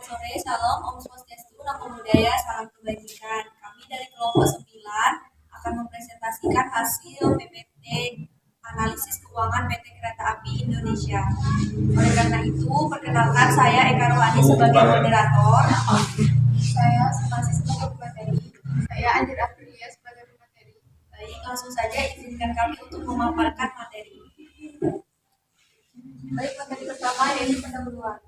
sore, salam Om Swastiastu, Namo Buddhaya, salam kebajikan. Kami dari kelompok 9 akan mempresentasikan hasil PPT analisis keuangan PT Kereta Api Indonesia. Oleh karena itu, perkenalkan saya Eka Rohani sebagai moderator. Saya masih sebagai pemateri. Saya Anjir Aprilia sebagai pemateri. Baik, langsung saja izinkan kami untuk memaparkan materi. Baik, materi pertama yaitu pendahuluan.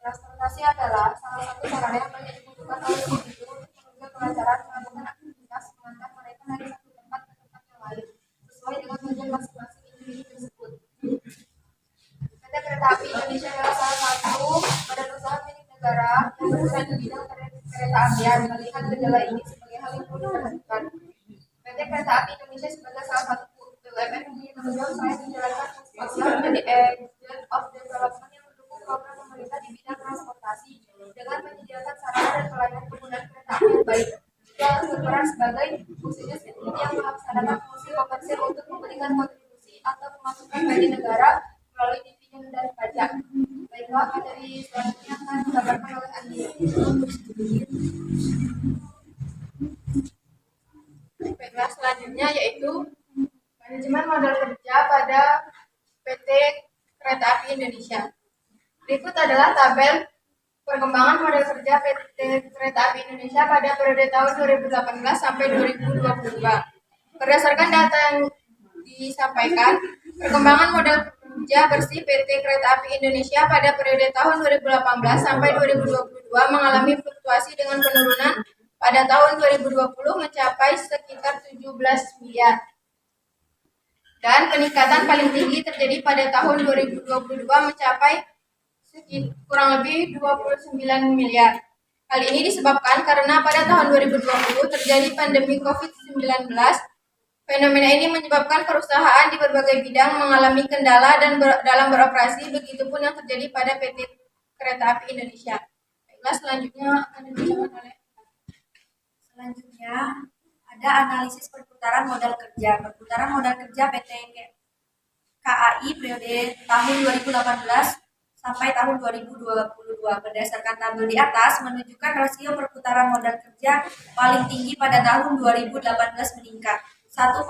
Transportasi adalah salah satu sarana yang banyak dibutuhkan oleh individu untuk menunjang kelancaran melakukan aktivitas mengantar mereka dari satu tempat ke tempat yang lain, sesuai dengan tujuan masing-masing individu tersebut. PT Kereta Api Indonesia adalah salah satu badan usaha milik negara yang berperan di bidang kereta apian. Melihat gejala ini sebagai hal yang perlu diperhatikan. PT Kereta Api Indonesia sebagai salah satu BUMN mempunyai tanggung jawab selain menjalankan fungsi sosial menjadi agent of development yang mendukung program pemerintah di bidang transportasi dengan menyediakan sarana dan pelayanan penggunaan kereta api yang baik. Juga harus berperan sebagai fungsinya sendiri yang melaksanakan fungsi komersil untuk memberikan kontribusi atau pemasukan bagi negara melalui dividen dan pajak. Baiklah, materi selanjutnya akan digambarkan oleh Andi. Baiklah, selanjutnya yaitu manajemen modal kerja pada PT Kereta Api Indonesia. Berikut adalah tabel perkembangan modal kerja PT Kereta Api Indonesia pada periode tahun 2018 sampai 2022. Berdasarkan data yang disampaikan, perkembangan modal kerja bersih PT Kereta Api Indonesia pada periode tahun 2018 sampai 2022 mengalami fluktuasi dengan penurunan pada tahun 2020 mencapai sekitar 17 miliar. Dan peningkatan paling tinggi terjadi pada tahun 2022 mencapai kurang lebih 29 miliar. Hal ini disebabkan karena pada tahun 2020 terjadi pandemi COVID-19. Fenomena ini menyebabkan perusahaan di berbagai bidang mengalami kendala dan dalam beroperasi, begitupun yang terjadi pada PT Kereta Api Indonesia. Baiklah, selanjutnya akan dibacakan oleh ada analisis perputaran modal kerja. Perputaran modal kerja PT KAI periode tahun 2018 sampai tahun 2022 berdasarkan tabel di atas menunjukkan rasio perputaran modal kerja paling tinggi pada tahun 2018 meningkat 1,46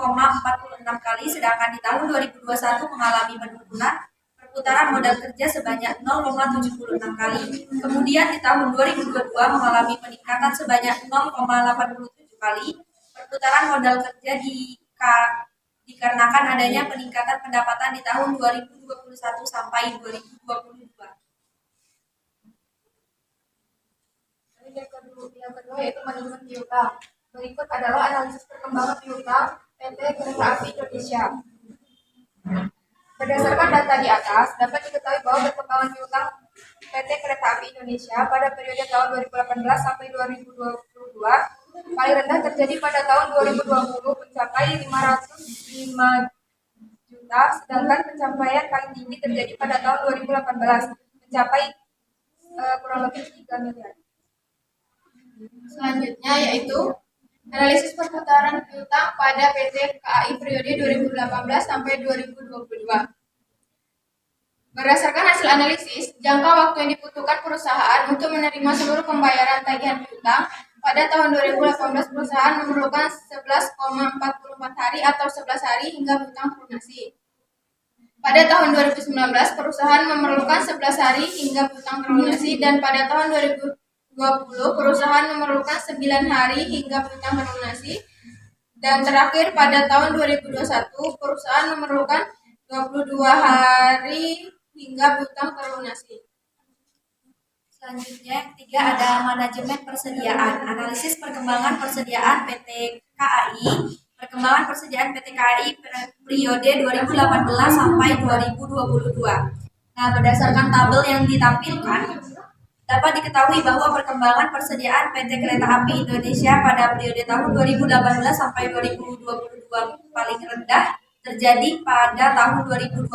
kali, sedangkan di tahun 2021 mengalami penurunan perputaran modal kerja sebanyak 0,76 kali. Kemudian di tahun 2022 mengalami peningkatan sebanyak 0,87 kali. Perputaran modal kerja dikarenakan adanya peningkatan pendapatan di tahun 2021 sampai 2022. Yang kedua yaitu manajemen piutang. Berikut adalah analisis perkembangan piutang PT Kereta Api Indonesia. Berdasarkan data di atas, dapat diketahui bahwa perkembangan piutang PT Kereta Api Indonesia pada periode tahun 2018 sampai 2022 paling rendah terjadi pada tahun 2020 mencapai 505 juta, sedangkan pencapaian paling tinggi terjadi pada tahun 2018 mencapai kurang lebih 3 miliar. Selanjutnya yaitu analisis perputaran piutang pada PT KAI periode 2018 sampai 2022. Berdasarkan hasil analisis, jangka waktu yang dibutuhkan perusahaan untuk menerima seluruh pembayaran tagihan piutang pada tahun 2018 perusahaan memerlukan 11,44 hari atau 11 hari hingga piutang terlunasi. Pada tahun 2019 perusahaan memerlukan 11 hari hingga piutang terlunasi, dan pada tahun 2020 perusahaan memerlukan 9 hari hingga piutang terlunasi, dan terakhir pada tahun 2021 perusahaan memerlukan 22 hari hingga piutang terlunasi. Selanjutnya yang ketiga ada manajemen persediaan. Analisis perkembangan persediaan PT KAI. Perkembangan persediaan PT KAI periode 2018 sampai 2022. Nah, berdasarkan tabel yang ditampilkan, dapat diketahui bahwa perkembangan persediaan PT Kereta Api Indonesia pada periode tahun 2018 sampai 2022 paling rendah terjadi pada tahun 2021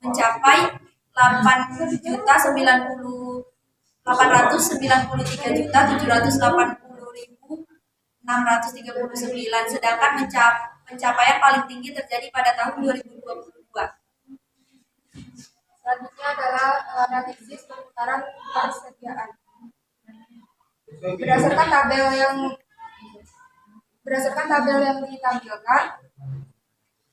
mencapai 893.780.639, sedangkan pencapaian paling tinggi terjadi pada tahun 2022. Selanjutnya adalah analisis perputaran persediaan. Berdasarkan tabel yang ditampilkan,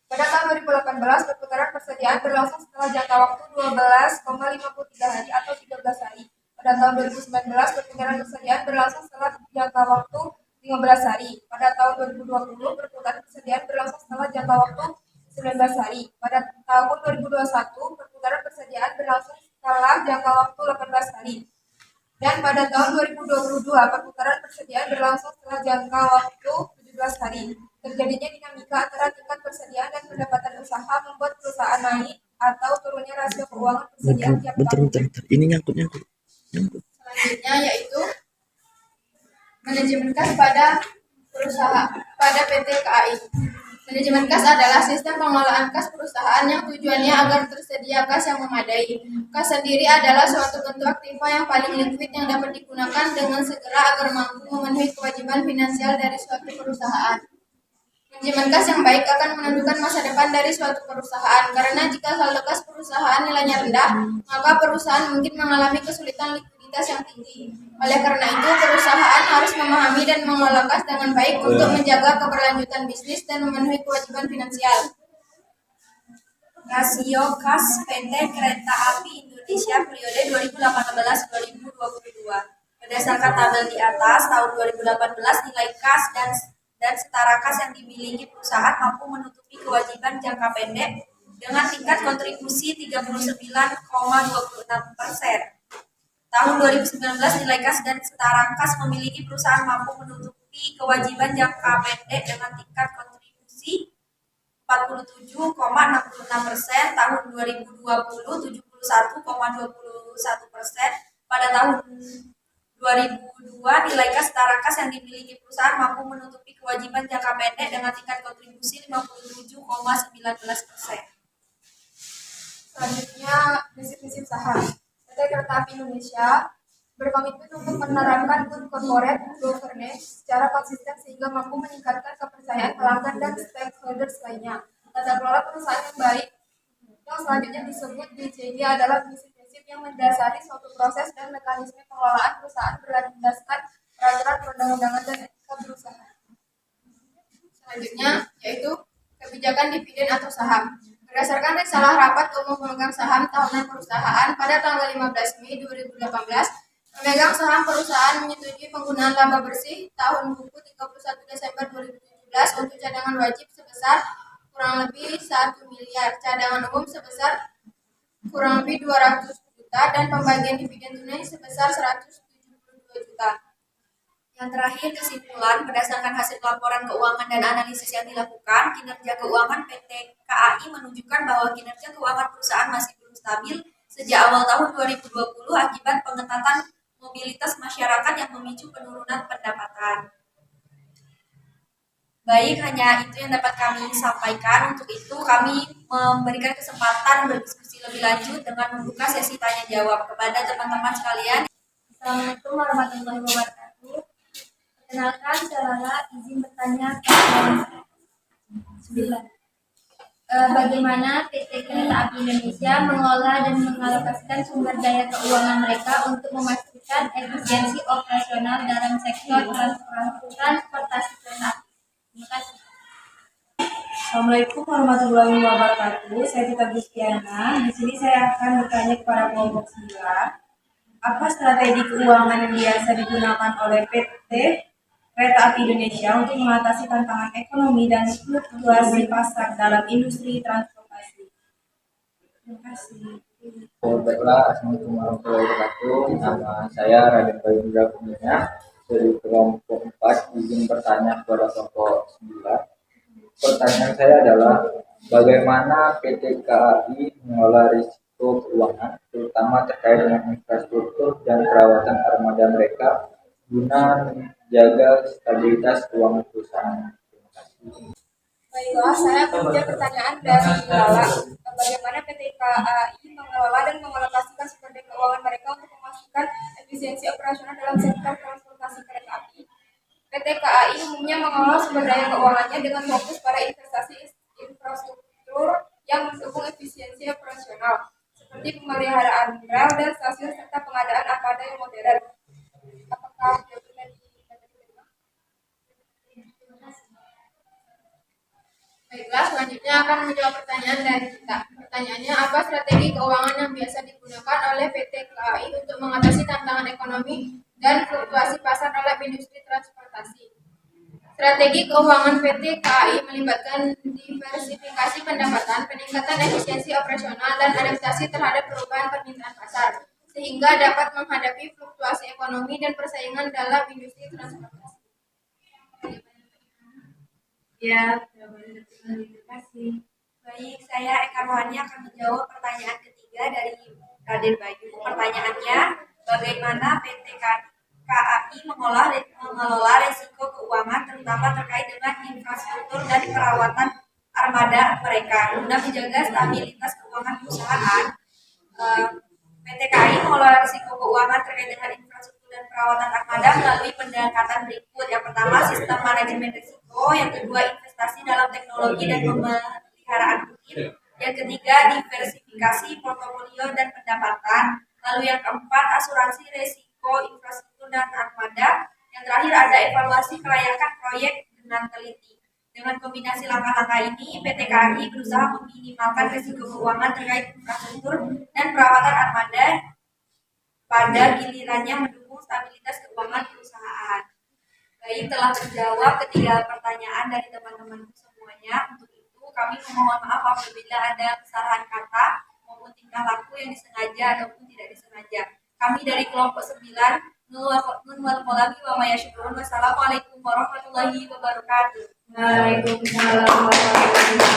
pada tahun 2018 perputaran persediaan berlangsung setelah jangka waktu 12,53 hari atau 13 hari. Pada tahun 2019 perputaran persediaan berlangsung setelah jangka waktu 15 hari. Pada tahun 2020 perputaran persediaan berlangsung setelah jangka waktu 19 hari. Pada tahun 2021 perputaran persediaan berlangsung setelah jangka waktu 18 hari. Dan pada tahun 2022 perputaran persediaan berlangsung setelah jangka waktu 17 hari. Terjadinya dinamika antara tingkat persediaan dan pendapatan usaha membuat perusahaan naik atau turunnya rasio keuangan persediaan tiap tahun. Ini nyangkut. Selanjutnya yaitu manajemen kas pada PT KAI. Manajemen kas adalah sistem pengelolaan kas perusahaan yang tujuannya agar tersedia kas yang memadai. Kas sendiri adalah suatu bentuk aktiva yang paling liquid yang dapat digunakan dengan segera agar mampu memenuhi kewajiban finansial dari suatu perusahaan. Manajemen kas yang baik akan menentukan masa depan dari suatu perusahaan, karena jika saldo kas perusahaan nilainya rendah, maka perusahaan mungkin mengalami kesulitan likuiditas yang tinggi. Oleh karena itu, perusahaan harus memahami dan mengelola kas dengan baik untuk menjaga keberlanjutan bisnis dan memenuhi kewajiban finansial. Rasio kas PT Kereta Api Indonesia periode 2018-2022. Berdasarkan tabel di atas, tahun 2018 nilai kas dan setara kas yang dimiliki perusahaan mampu menutupi kewajiban jangka pendek dengan tingkat kontribusi 39,26%. Tahun 2019 nilai kas dan setara kas memiliki perusahaan mampu menutupi kewajiban jangka pendek dengan tingkat kontribusi 47,66%. Tahun 2020 71,21%. Pada tahun 2002 nilai kas setara kas yang dimiliki perusahaan mampu menutupi kewajiban jangka pendek dengan tingkat kontribusi 57,19%. Selanjutnya prinsip-prinsip saham. PT Kereta Api Indonesia berkomitmen untuk menerapkan good corporate governance secara konsisten sehingga mampu meningkatkan kepercayaan pelanggan dan stakeholders lainnya. Tata kelola perusahaan yang baik yang selanjutnya disebut DCG adalah prinsip-prinsip yang mendasari suatu proses dan mekanisme pengelolaan perusahaan berdasarkan peraturan perundang-undangan dan etika berusaha. Selanjutnya yaitu kebijakan dividen atau saham. Berdasarkan risalah rapat umum pemegang saham tahunan perusahaan pada tanggal 15 Mei 2018, pemegang saham perusahaan menyetujui penggunaan laba bersih tahun buku 31 Desember 2017 untuk cadangan wajib sebesar kurang lebih 1 miliar, cadangan umum sebesar kurang lebih 200 juta, dan pembagian dividen tunai sebesar 172 juta. Yang terakhir, kesimpulan berdasarkan hasil laporan keuangan dan analisis yang dilakukan, kinerja keuangan PT KAI menunjukkan bahwa kinerja keuangan perusahaan masih belum stabil sejak awal tahun 2020 akibat pengetatan mobilitas masyarakat yang memicu penurunan pendapatan. Baik, hanya itu yang dapat kami sampaikan. Untuk itu, kami memberikan kesempatan berdiskusi lebih lanjut dengan membuka sesi tanya jawab kepada teman-teman sekalian. Assalamualaikum warahmatullahi wabarakatuh. Perkenalkan, saya izin bertanya kepada 9. Bagaimana PT Kereta Api Indonesia mengolah dan mengalokasikan sumber daya keuangan mereka untuk memastikan efisiensi operasional dalam sektor transportasi kereta api? Terima kasih. Assalamualaikum warahmatullahi wabarakatuh. Saya Tita Gustiana. Di sini saya akan bertanya kepada kelompok 9. Apa strategi keuangan yang biasa digunakan oleh PT Kereta Api Indonesia untuk mengatasi tantangan ekonomi dan fluktuasi pasar dalam industri transportasi? Terima kasih. Baiklah, Assalamualaikum warahmatullahi wabarakatuh. Nama saya Raden Bayundra Kumia dari kelompok 4. Izin bertanya kepada kelompok 9. Pertanyaan saya adalah bagaimana PT KAI mengelola risiko keuangan, terutama terkait dengan infrastruktur dan perawatan armada mereka guna menjaga stabilitas keuangan perusahaan. Terima kasih. Baiklah, saya punya pertanyaan dari Lala. Bagaimana PT KAI mengelola dan mengalokasikan sumber daya keuangan mereka untuk memastikan efisiensi operasional dalam sektor transportasi kereta api? PT KAI umumnya mengelola sumber daya keuangannya dengan fokus pada investasi infrastruktur yang mendukung efisiensi operasional, seperti pemeliharaan rel dan stasiun serta pengadaan armada yang modern. Apakah jawabannya diterima? Baiklah, selanjutnya akan menjawab pertanyaan dari kita. Pertanyaannya, apa strategi keuangan yang biasa digunakan oleh PT KAI untuk mengatasi tantangan ekonomi dan fluktuasi pasar dalam industri transportasi? Strategi keuangan PT KAI melibatkan diversifikasi pendapatan, peningkatan efisiensi operasional, dan adaptasi terhadap perubahan permintaan pasar, sehingga dapat menghadapi fluktuasi ekonomi dan persaingan dalam industri transportasi. Ya, jawabannya terima kasih. Baik, saya Eka Rohani akan menjawab pertanyaan ketiga dari Raden Bayu. Pertanyaannya, bagaimana PT KAI mengelola resiko keuangan terutama terkait dengan infrastruktur dan perawatan armada mereka guna menjaga stabilitas keuangan perusahaan. PT KAI mengelola risiko keuangan terkait dengan infrastruktur dan perawatan armada melalui pendekatan berikut. Yang pertama, sistem manajemen risiko. Yang kedua, investasi dalam teknologi dan pemeliharaan rutin. Yang ketiga, diversifikasi portofolio dan pendapatan. Lalu yang keempat, asuransi risiko infrastruktur dan armada. Yang terakhir, ada evaluasi kelayakan proyek dengan teliti. Dengan kombinasi langkah-langkah ini, PT KAI berusaha meminimalkan risiko keuangan terkait infrastruktur dan perawatan armada pada gilirannya mendukung stabilitas keuangan perusahaan. Baik, telah terjawab ketiga pertanyaan dari teman-teman semuanya. Untuk itu, kami memohon maaf apabila ada kesalahan kata maupun tingkah laku yang disengaja ataupun tidak disengaja. Kami dari kelompok 9, Wassalamualaikum warahmatullahi wabarakatuh. Waalaikumsalam warahmatullahi wabarakatuh.